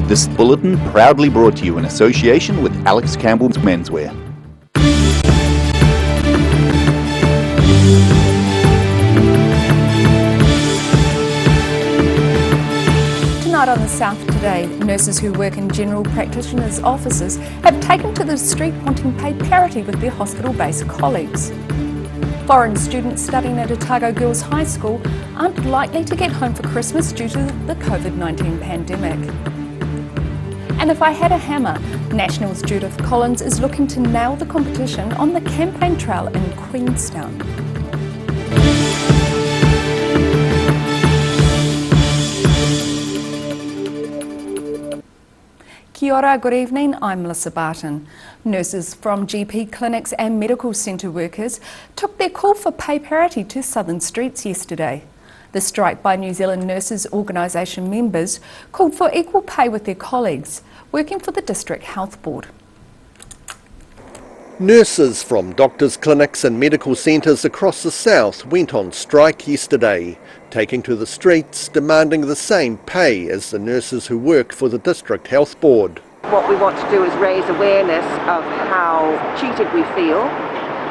This bulletin proudly brought to you in association with Alex Campbell's Menswear. Tonight on the South Today, nurses who work in general practitioners' offices have taken to the street wanting pay parity with their hospital-based colleagues. Foreign students studying at Otago Girls High School aren't likely to get home for Christmas due to the COVID-19 pandemic. And if I had a hammer, Nationals' Judith Collins is looking to nail the competition on the campaign trail in Queenstown. Kia ora, good evening, I'm Melissa Barton. Nurses from GP clinics and medical centre workers took their call for pay parity to Southern Streets yesterday. The strike by New Zealand Nurses Organisation members called for equal pay with their colleagues working for the District Health Board. Nurses from doctors' clinics and medical centres across the south went on strike yesterday, taking to the streets demanding the same pay as the nurses who work for the District Health Board. What we want to do is raise awareness of how cheated we feel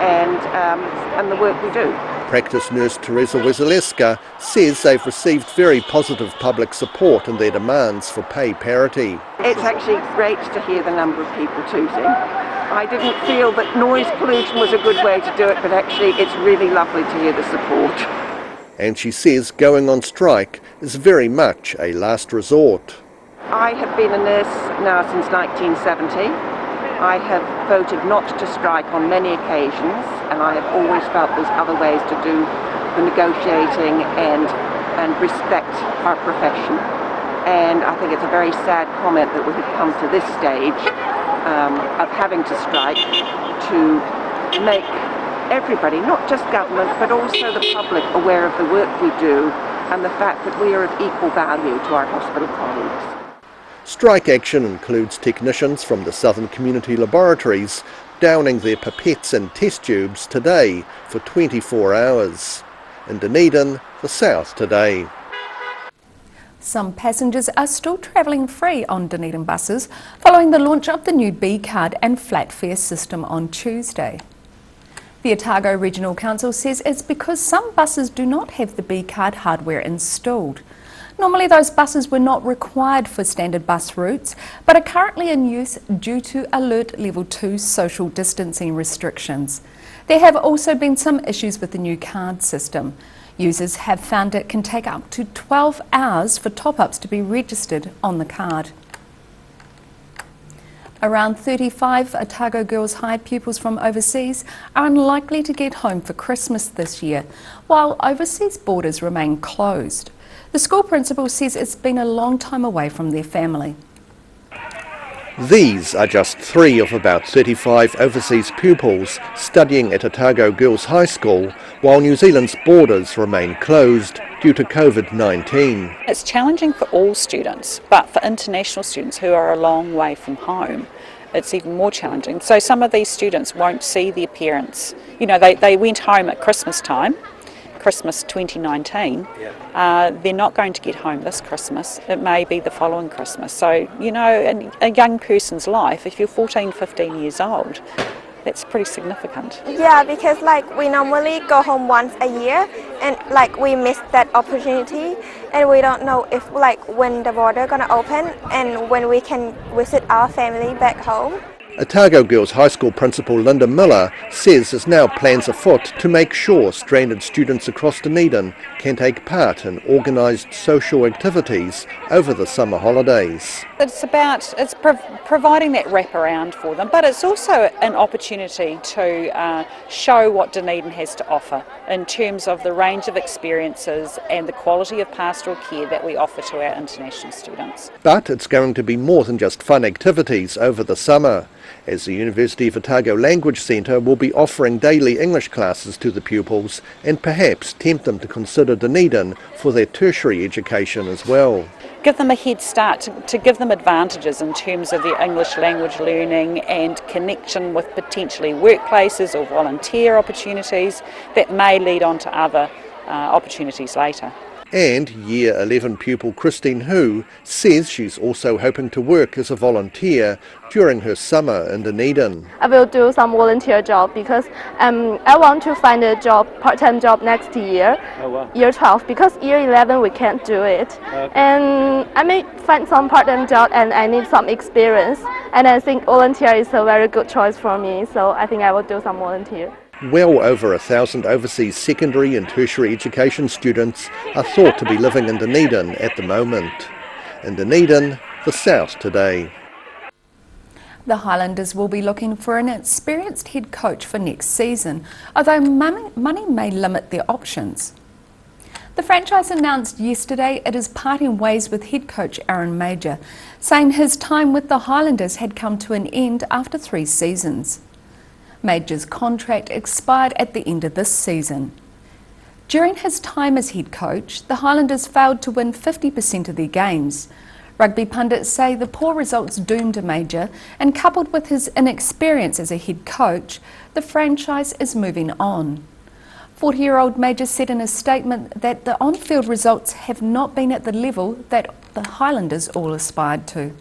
and the work we do. Practice nurse Teresa Wezaleska says they've received very positive public support in their demands for pay parity. It's actually great to hear the number of people tooting. I didn't feel that noise pollution was a good way to do it, but actually it's really lovely to hear the support. And she says going on strike is very much a last resort. I have been a nurse now since 1970. I have voted not to strike on many occasions, and I have always felt there's other ways to do the negotiating and respect our profession. And I think it's a very sad comment that we have come to this stage of having to strike to make everybody, not just government, but also the public, aware of the work we do and the fact that we are of equal value to our hospital colleagues. Strike action includes technicians from the Southern Community Laboratories downing their pipettes and test tubes today for 24 hours. In Dunedin, the South Today. Some passengers are still travelling free on Dunedin buses following the launch of the new B card and flat fare system on Tuesday. The Otago Regional Council says it's because some buses do not have the B card hardware installed. Normally those buses were not required for standard bus routes, but are currently in use due to Alert Level 2 social distancing restrictions. There have also been some issues with the new card system. Users have found it can take up to 12 hours for top-ups to be registered on the card. Around 35 Otago Girls High pupils from overseas are unlikely to get home for Christmas this year, while overseas borders remain closed. The school principal says it's been a long time away from their family. These are just 3 of about 35 overseas pupils studying at Otago Girls High School while New Zealand's borders remain closed due to COVID-19. It's challenging for all students, but for international students who are a long way from home, it's even more challenging. So some of these students won't see their parents. You know, they went home at Christmas time, Christmas 2019, they're not going to get home this Christmas. It may be the following Christmas. So, you know, in a young person's life, if you're 14, 15 years old, that's pretty significant. Yeah, because we normally go home once a year and we miss that opportunity, and we don't know if when the border gonna open and when we can visit our family back home. Otago Girls High School Principal Linda Miller says there's now plans afoot to make sure stranded students across Dunedin can take part in organised social activities over the summer holidays. It's providing that wraparound for them, but it's also an opportunity to show what Dunedin has to offer in terms of the range of experiences and the quality of pastoral care that we offer to our international students. But it's going to be more than just fun activities over the summer, as the University of Otago Language Centre will be offering daily English classes to the pupils and perhaps tempt them to consider Dunedin for their tertiary education as well. Give them a head start, to give them advantages in terms of their English language learning and connection with potentially workplaces or volunteer opportunities that may lead on to other opportunities later. And Year 11 pupil Christine Hu says she's also hoping to work as a volunteer during her summer in Dunedin. I will do some volunteer job because I want to find a job, part-time job next year, year 12, because year 11 we can't do it. And I may find some part-time job and I need some experience. And I think volunteer is a very good choice for me, so I think I will do some volunteer. Well over 1,000 overseas secondary and tertiary education students are thought to be living in Dunedin at the moment. In Dunedin, the South Today. The Highlanders will be looking for an experienced head coach for next season, although money may limit their options. The franchise announced yesterday it is parting ways with head coach Aaron Mauger, saying his time with the Highlanders had come to an end after 3 seasons. Mauger's contract expired at the end of this season. During his time as head coach, the Highlanders failed to win 50% of their games. Rugby pundits say the poor results doomed Mauger, and coupled with his inexperience as a head coach, the franchise is moving on. 40-year-old Mauger said in a statement that the on-field results have not been at the level that the Highlanders all aspired to.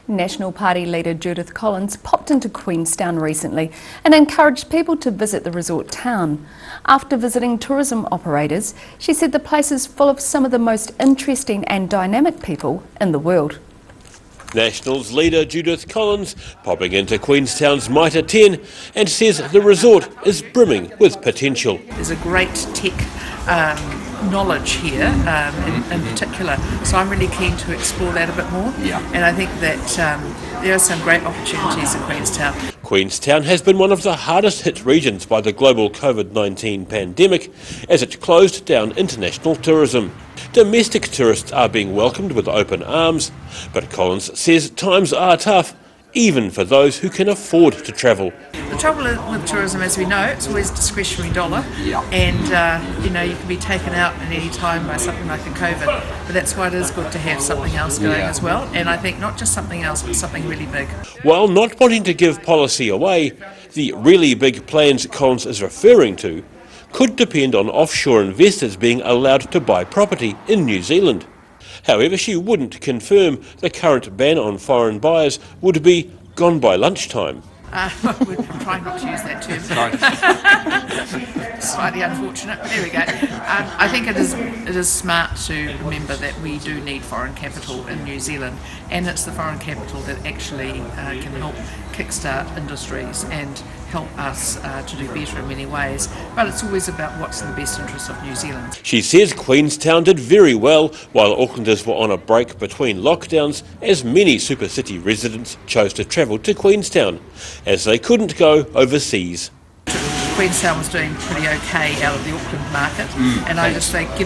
National Party leader Judith popped into Queenstown recently and encouraged people to visit the resort town. After visiting tourism operators, she said the place is full of some of the most interesting and dynamic people in the world. Nationals leader Judith popping into Queenstown's Mitre 10 and says the resort is brimming with potential. There's a great tech knowledge here in particular, so I'm really keen to explore that a bit more. And I think that there are some great opportunities in Queenstown. Queenstown has been one of the hardest hit regions by the global COVID-19 pandemic as it closed down international tourism. Domestic tourists are being welcomed with open arms, but Collins says times are tough, even for those who can afford to travel. The trouble with tourism, as we know, it's always discretionary dollar, and you can be taken out at any time by something like a COVID, but that's why it is good to have something else going as well, and I think not just something else, but something really big. While not wanting to give policy away, the really big plans Collins is referring to could depend on offshore investors being allowed to buy property in New Zealand. However, she wouldn't confirm the current ban on foreign buyers would be gone by lunchtime. We're trying not to use that term. Slightly unfortunate, but there we go. I think it is smart to remember that we do need foreign capital in New Zealand, and it's the foreign capital that actually can help kickstart industries and help us to do better in many ways, but it's always about what's in the best interest of New Zealand. She says Queenstown did very well while Aucklanders were on a break between lockdowns, as many super city residents chose to travel to Queenstown as they couldn't go overseas. Queenstown was doing pretty okay out of the Auckland market, and I just think, you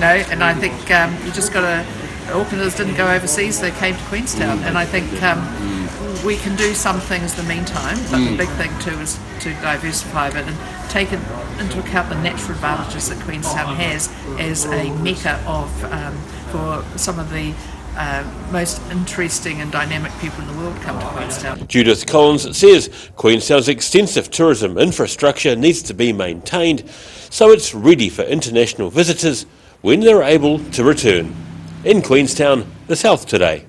just got to, Aucklanders didn't go overseas, they came to Queenstown, and I think we can do some things in the meantime, but the big thing too is to diversify a bit and take into account the natural advantages that Queenstown has as a mecca of for some of the most interesting and dynamic people in the world come to Queenstown. Judith Collins says Queenstown's extensive tourism infrastructure needs to be maintained so it's ready for international visitors when they're able to return. In Queenstown, the South Today.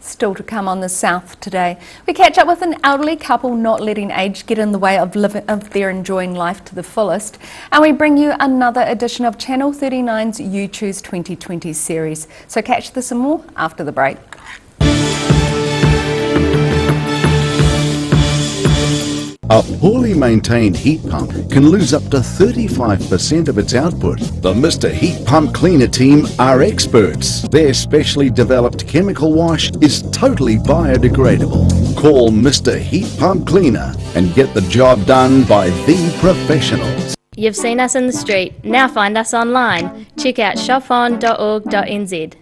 Still to come on the South Today, we catch up with an elderly couple not letting age get in the way of their enjoying life to the fullest, and we bring you another edition of Channel 39's You Choose 2020 series. So catch this and more after the break. A poorly maintained heat pump can lose up to 35% of its output. The Mr. Heat Pump Cleaner team are experts. Their specially developed chemical wash is totally biodegradable. Call Mr. Heat Pump Cleaner and get the job done by the professionals. You've seen us in the street, now find us online. Check out shopon.org.nz.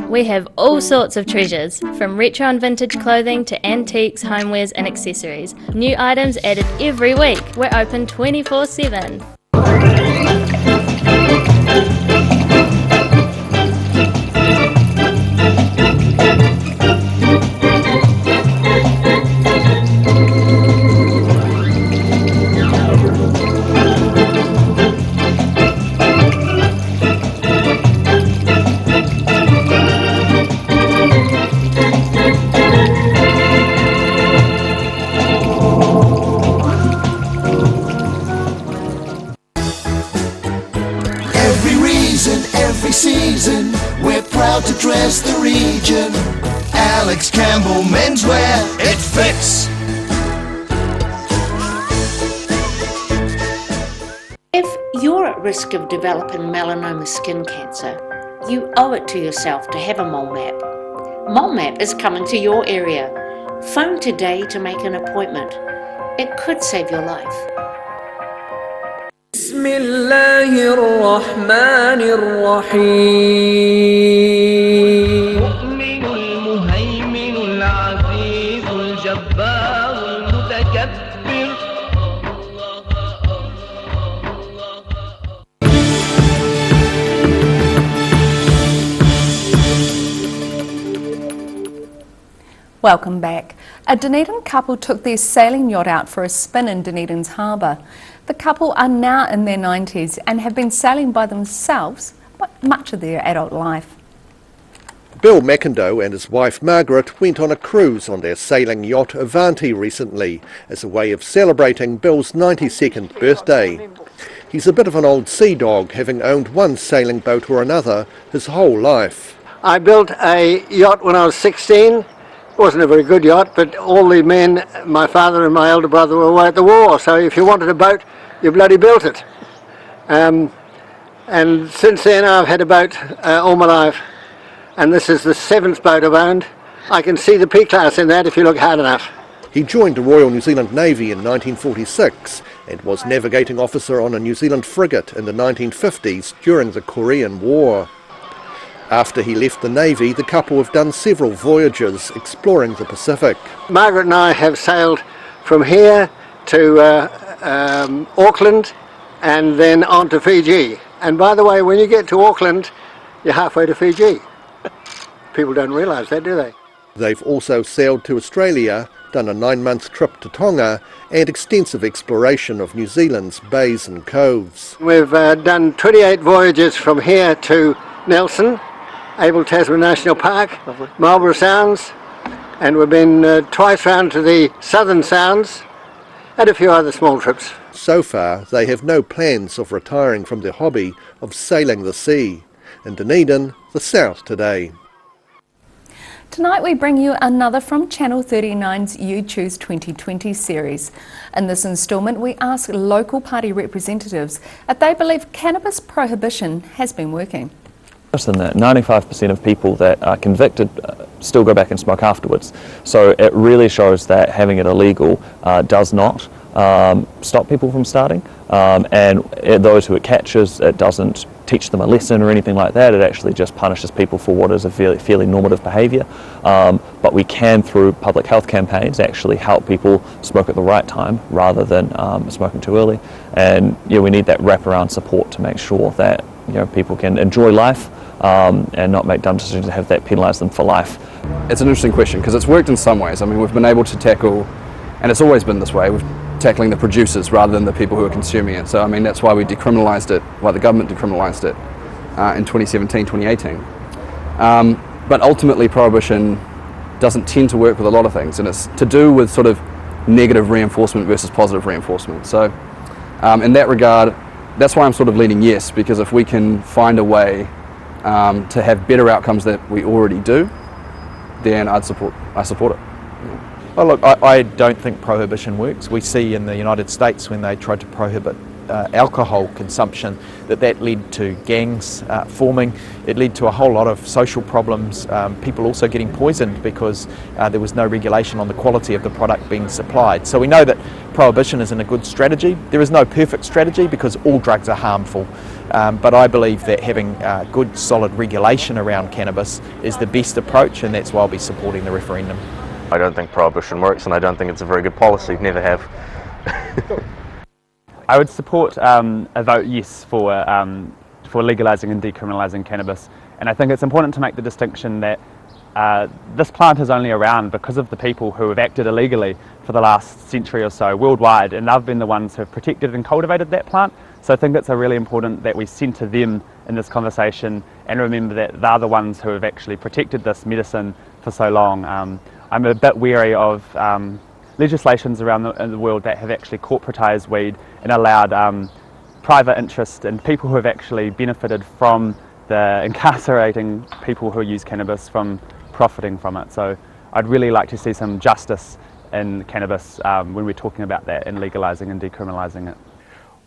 We have all sorts of treasures, from retro and vintage clothing to antiques, homewares and accessories. New items added every week. We're open 24/7. season, we're proud to dress the region. Alex Campbell menswear, it fits. If you're at risk of developing melanoma skin cancer, you owe it to yourself to have a mole map. Mole map is coming to your area. Phone today to make an appointment. It could save your life. بسم الله الرحمن الرحيم المؤمن المهيمن العزيز الجبار المتكبر. Welcome back. A Dunedin couple took their sailing yacht out for a spin in Dunedin's harbour. The couple are now in their 90s and have been sailing by themselves much of their adult life. Bill McIndoe and his wife Margaret went on a cruise on their sailing yacht Avanti recently as a way of celebrating Bill's 92nd birthday. He's a bit of an old sea dog, having owned one sailing boat or another his whole life. I built a yacht when I was 16. It wasn't a very good yacht, but all the men, my father and my elder brother, were away at the war, so if you wanted a boat, you bloody built it. And since then I've had a boat all my life, and this is the 7th boat I've owned. I can see the P-class in that if you look hard enough. He joined the Royal New Zealand Navy in 1946 and was navigating officer on a New Zealand frigate in the 1950s during the Korean War. After he left the Navy, the couple have done several voyages exploring the Pacific. Margaret and I have sailed from here to Auckland and then on to Fiji. And by the way, when you get to Auckland, you're halfway to Fiji. People don't realise that, do they? They've also sailed to Australia, done a 9-month trip to Tonga and extensive exploration of New Zealand's bays and coves. We've done 28 voyages from here to Nelson, Abel Tasman National Park, Marlborough Sounds, and we've been twice round to the Southern Sounds and a few other small trips. So far, they have no plans of retiring from their hobby of sailing the sea. In Dunedin, the South Today. Tonight we bring you another from Channel 39's You Choose 2020 series. In this instalment we ask local party representatives if they believe cannabis prohibition has been working. Than that, 95% of people that are convicted still go back and smoke afterwards. So it really shows that having it illegal does not stop people from starting, and those who it catches, it doesn't teach them a lesson or anything like that. It actually just punishes people for what is a fairly normative behaviour. But we can, through public health campaigns, actually help people smoke at the right time rather than smoking too early. And yeah, we need that wraparound support to make sure that people can enjoy life and not make dumb decisions to have that penalise them for life. It's an interesting question because it's worked in some ways. I mean, we've been able to tackle, and it's always been this way, we're tackling the producers rather than the people who are consuming it. So I mean, that's why we decriminalised it, why the government decriminalised it in 2017, 2018. But ultimately prohibition doesn't tend to work with a lot of things, and it's to do with sort of negative reinforcement versus positive reinforcement. So in that regard, that's why I'm sort of leaning yes, because if we can find a way to have better outcomes that we already do, then I support it. Well, look, I don't think prohibition works. We see in the United States when they tried to prohibit alcohol consumption that led to gangs forming. It led to a whole lot of social problems, people also getting poisoned because there was no regulation on the quality of the product being supplied. So we know that prohibition isn't a good strategy. There is no perfect strategy because all drugs are harmful. But I believe that having good solid regulation around cannabis is the best approach, and that's why I'll be supporting the referendum. I don't think prohibition works, and I don't think it's a very good policy. Never have. I would support a vote yes for legalising and decriminalising cannabis, and I think it's important to make the distinction that this plant is only around because of the people who have acted illegally for the last century or so worldwide, and they've been the ones who have protected and cultivated that plant. So I think it's really important that we centre them in this conversation and remember that they're the ones who have actually protected this medicine for so long. I'm a bit wary of legislations around the world that have actually corporatised weed and allowed private interest and people who have actually benefited from incarcerating people who use cannabis from profiting from it. So I'd really like to see some justice in cannabis when we're talking about that and legalising and decriminalising it.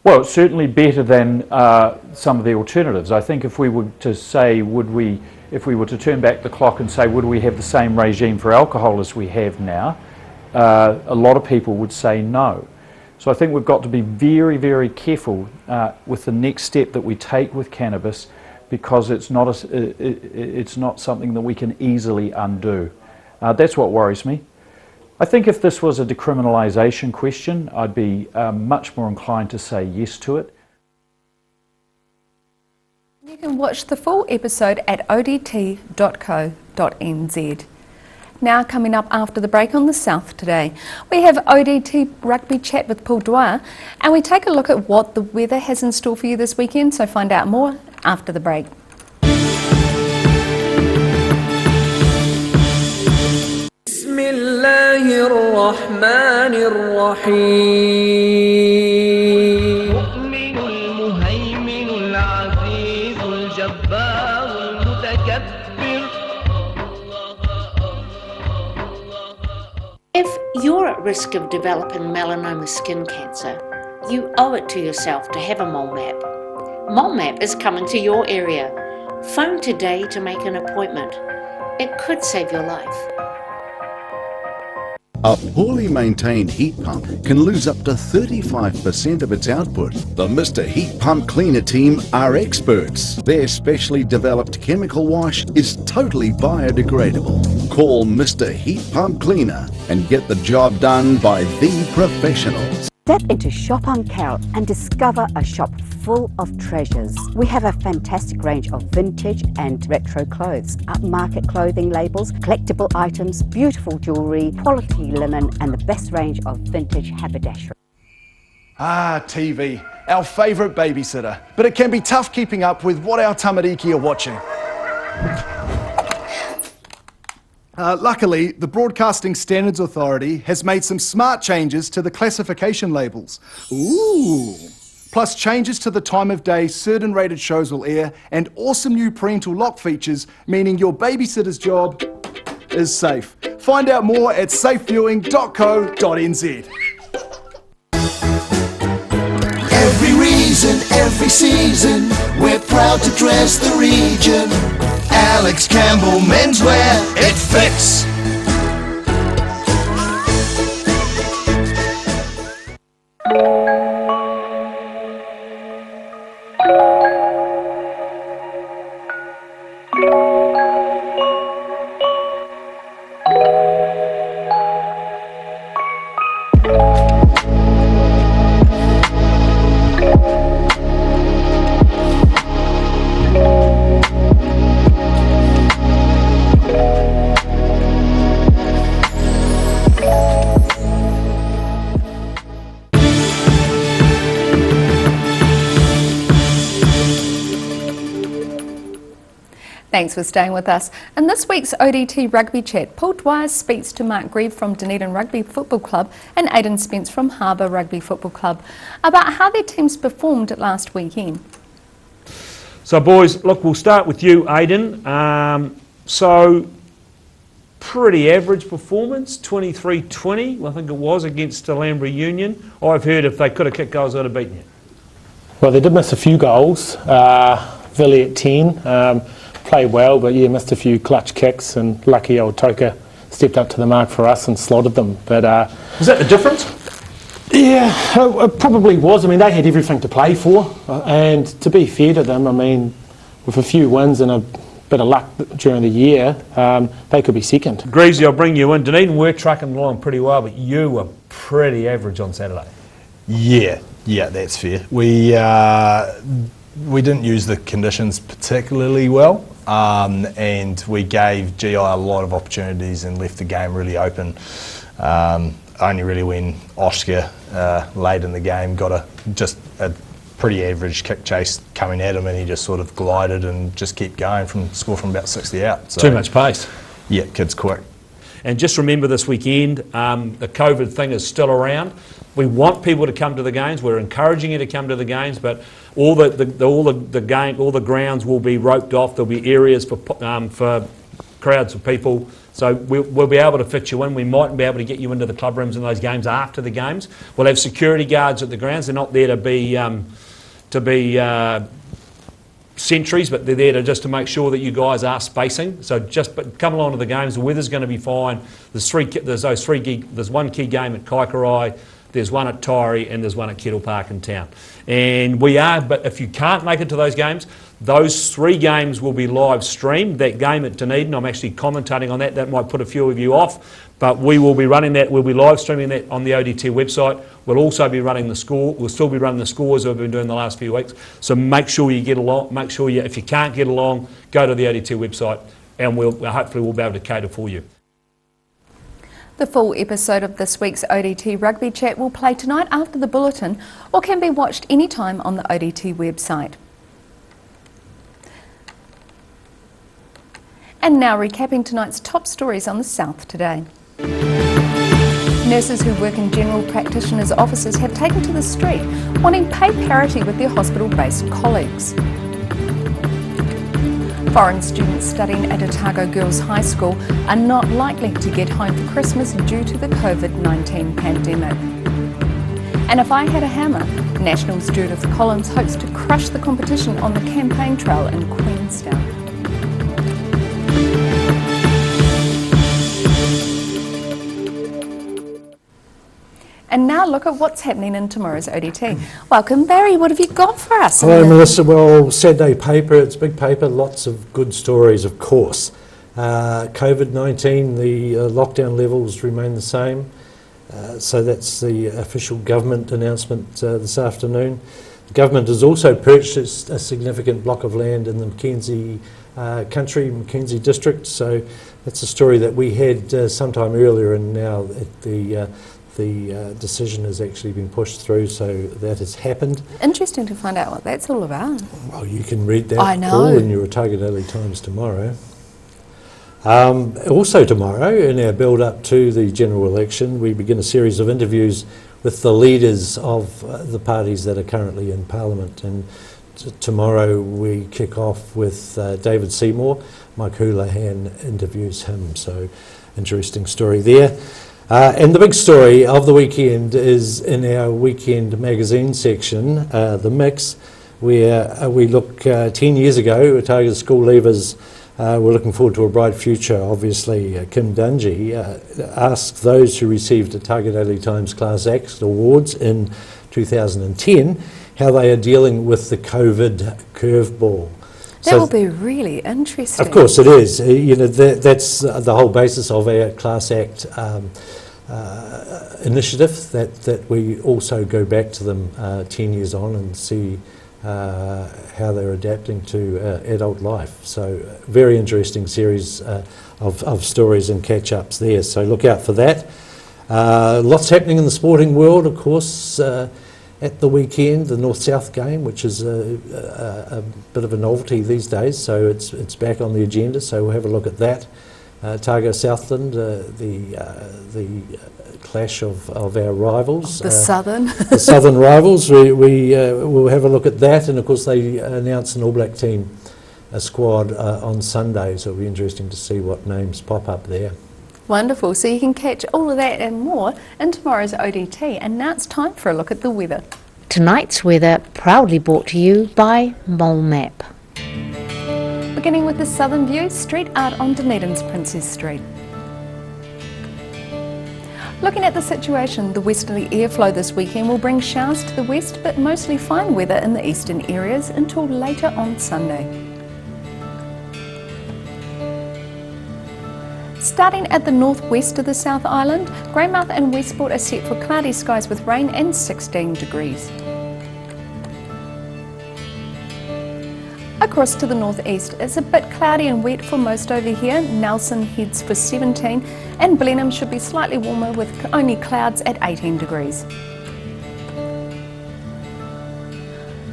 Well, it's certainly better than some of the alternatives. I think if we were to say, if we were to turn back the clock and say, would we have the same regime for alcohol as we have now, a lot of people would say no. So I think we've got to be very, very careful with the next step that we take with cannabis, because it's not something that we can easily undo. That's what worries me. I think if this was a decriminalisation question, I'd be much more inclined to say yes to it. You can watch the full episode at odt.co.nz. Now coming up after the break on the South Today, we have ODT Rugby Chat with Paul Dwyer, and we take a look at what the weather has in store for you this weekend, so find out more after the break. بسم الله الرحمن الرحيم المؤمن المهيمن العزيز الجبار المتكبر. If you're at risk of developing melanoma skin cancer, you owe it to yourself to have a mole map. Mole map is coming to your area. Phone today to make an appointment. It could save your life. A poorly maintained heat pump can lose up to 35% of its output. The Mr. Heat Pump Cleaner team are experts. Their specially developed chemical wash is totally biodegradable. Call Mr. Heat Pump Cleaner and get the job done by the professionals. Step into Shop on Carol and discover a shop full of treasures. We have a fantastic range of vintage and retro clothes, upmarket clothing labels, collectible items, beautiful jewellery, quality linen and the best range of vintage haberdashery. Ah, TV, our favourite babysitter. But it can be tough keeping up with what our tamariki are watching. Luckily, the Broadcasting Standards Authority has made some smart changes to the classification labels. Ooh! Plus changes to the time of day certain rated shows will air, and awesome new parental lock features, meaning your babysitter's job is safe. Find out more at safeviewing.co.nz. Every reason, every season, we're proud to dress the region. Alex Campbell Menswear, it fits. Thanks for staying with us. In this week's ODT Rugby Chat, Paul Dwyer speaks to Mark Grieve from Dunedin Rugby Football Club and Aidan Spence from Harbour Rugby Football Club about how their teams performed last weekend. So boys, look, we'll start with you, Aidan. So pretty average performance, 23-20, I think it was, against Alhambra Union. I've heard if they could have kicked goals, they'd have beaten you. Well, they did miss a few goals. Villy at 10. Played well, but yeah, missed a few clutch kicks, and lucky old Toka stepped up to the mark for us and slotted them. But was that the difference? Yeah, it probably was. I mean, they had everything to play for, and to be fair to them, I mean, with a few wins and a bit of luck during the year, they could be second. Greavesy, I'll bring you in. Dunedin were trucking along pretty well, but you were pretty average on Saturday. Yeah, that's fair. We didn't use the conditions particularly well, and we gave GI a lot of opportunities and left the game really open. Only really when Oscar late in the game got a pretty average kick chase coming at him, and he just sort of glided and just kept going score from about 60 out. So, too much pace. Yeah, kid's quick. And just remember this weekend, the COVID thing is still around. We want people to come to the games. We're encouraging you to come to the games, but All the grounds will be roped off. There'll be areas for crowds of people. So we'll be able to fit you in. We might be able to get you into the club rooms in those games after the games. We'll have security guards at the grounds. They're not there to be sentries, but they're there just to make sure that you guys are spacing. So but come along to the games. The weather's going to be fine. There's one key game at Kaikorai, there's one at Taieri, and there's one at Kettle Park in town. And but if you can't make it to those games, those 3 games will be live streamed. That game at Dunedin, I'm actually commentating on that. That might put a few of you off, but we will be running that. We'll be live streaming that on the ODT website. We'll also be running the score. We'll still be running the scores that we've been doing the last few weeks. So make sure you get along. Make sure if you can't get along, go to the ODT website, and hopefully we'll be able to cater for you. The full episode of this week's ODT Rugby Chat will play tonight after the bulletin, or can be watched anytime on the ODT website. And now recapping tonight's top stories on the South today. Nurses who work in general practitioners' offices have taken to the street, wanting pay parity with their hospital-based colleagues. Foreign students studying at Otago Girls High School are not likely to get home for Christmas due to the COVID-19 pandemic. And if I had a hammer, Nationals' Judith Collins hopes to crush the competition on the campaign trail in Queenstown. And now look at what's happening in tomorrow's ODT. Welcome, Barry. What have you got for us? Hello, Melissa. Well, Saturday paper, it's big paper, lots of good stories, of course. COVID-19, the lockdown levels remain the same. So that's the official government announcement this afternoon. The government has also purchased a significant block of land in the Mackenzie Mackenzie district. So that's a story that we had sometime earlier, and now the decision has actually been pushed through, so that has happened. Interesting to find out what that's all about. Well, you can read that I know. all in your Otago Daily Times tomorrow. Also tomorrow, in our build-up to the general election, we begin a series of interviews with the leaders of the parties that are currently in Parliament. And tomorrow we kick off with David Seymour. Mike Houlihan interviews him, so interesting story there. And the big story of the weekend is in our weekend magazine section, The Mix, where we look 10 years ago, Otago school leavers were looking forward to a bright future. Obviously, Kim Dungy asked those who received Otago Daily Times Class Act Awards in 2010 how they are dealing with the COVID curveball. That will be really interesting. Of course it is. That's the whole basis of our Class Act initiative, that we also go back to them 10 years on and see how they're adapting to adult life. So very interesting series of stories and catch-ups there. So look out for that. Lots happening in the sporting world, of course. At the weekend, the North-South game, which is a bit of a novelty these days, so it's back on the agenda, so we'll have a look at that. Otago Southland, the clash of our rivals. The Southern. The Southern rivals, we'll have a look at that, and of course they announce an All Black team squad on Sunday, so it'll be interesting to see what names pop up there. Wonderful. So you can catch all of that and more in tomorrow's ODT. And now it's time for a look at the weather. Tonight's weather proudly brought to you by Mole Map. Beginning with the southern view, street art on Dunedin's Princess Street. Looking at the situation, the westerly airflow this weekend will bring showers to the west, but mostly fine weather in the eastern areas until later on Sunday. Starting at the northwest of the South Island, Greymouth and Westport are set for cloudy skies with rain and 16 degrees. Across to the northeast, it's a bit cloudy and wet for most over here. Nelson heads for 17 and Blenheim should be slightly warmer with only clouds at 18 degrees.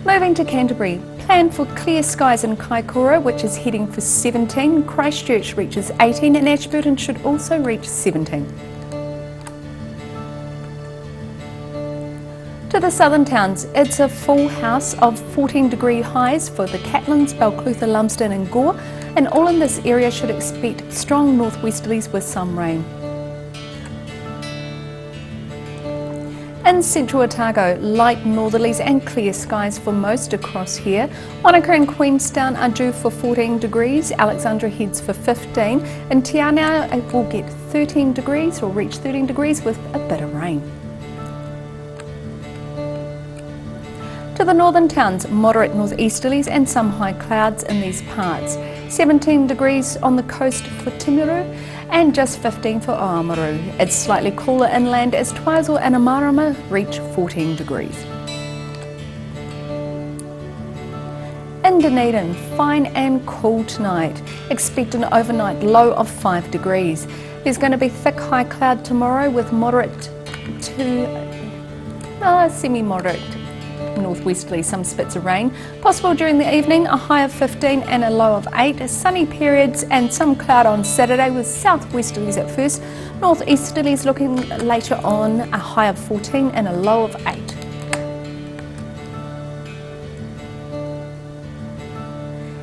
Moving to Canterbury, plan for clear skies in Kaikoura, which is heading for 17. Christchurch reaches 18 and Ashburton should also reach 17. To the southern towns, it's a full house of 14-degree highs for the Catlins, Balclutha, Lumsden and Gore, and all in this area should expect strong northwesterlies with some rain. In central Otago, light northerlies and clear skies for most across here. Wanaka and Queenstown are due for 14 degrees, Alexandra heads for 15, and Te Anau will get 13 degrees or reach 13 degrees with a bit of rain. To the northern towns, moderate northeasterlies and some high clouds in these parts. 17 degrees on the coast for Timaru and just 15 for Oamaru. It's slightly cooler inland as Twizel and Amarama reach 14 degrees. In Dunedin, fine and cool tonight. Expect an overnight low of 5 degrees. There's going to be thick high cloud tomorrow with moderate to semi-moderate northwesterly, some spits of rain. Possible during the evening, a high of 15 and a low of 8. Sunny periods and some cloud on Saturday with southwesterlies at first. Northeasterlies looking later on, a high of 14 and a low of 8.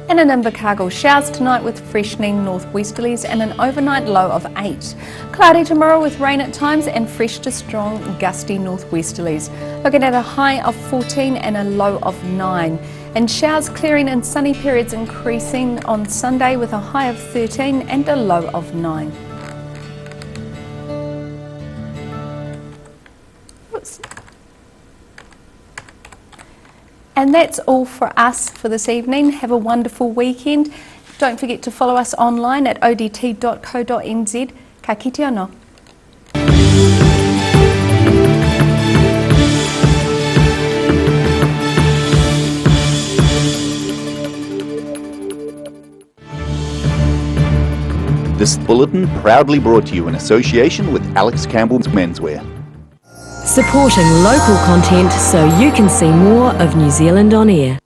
And in Invercargill, showers tonight with freshening northwesterlies and an overnight low of 8. Cloudy tomorrow with rain at times and fresh to strong gusty northwesterlies. Looking at a high of 14 and a low of 9. And showers clearing and sunny periods increasing on Sunday with a high of 13 and a low of 9. Oops. And that's all for us for this evening. Have a wonderful weekend. Don't forget to follow us online at odt.co.nz. Ka kite anō. This bulletin proudly brought to you in association with Alex Campbell's Menswear. Supporting local content so you can see more of New Zealand on air.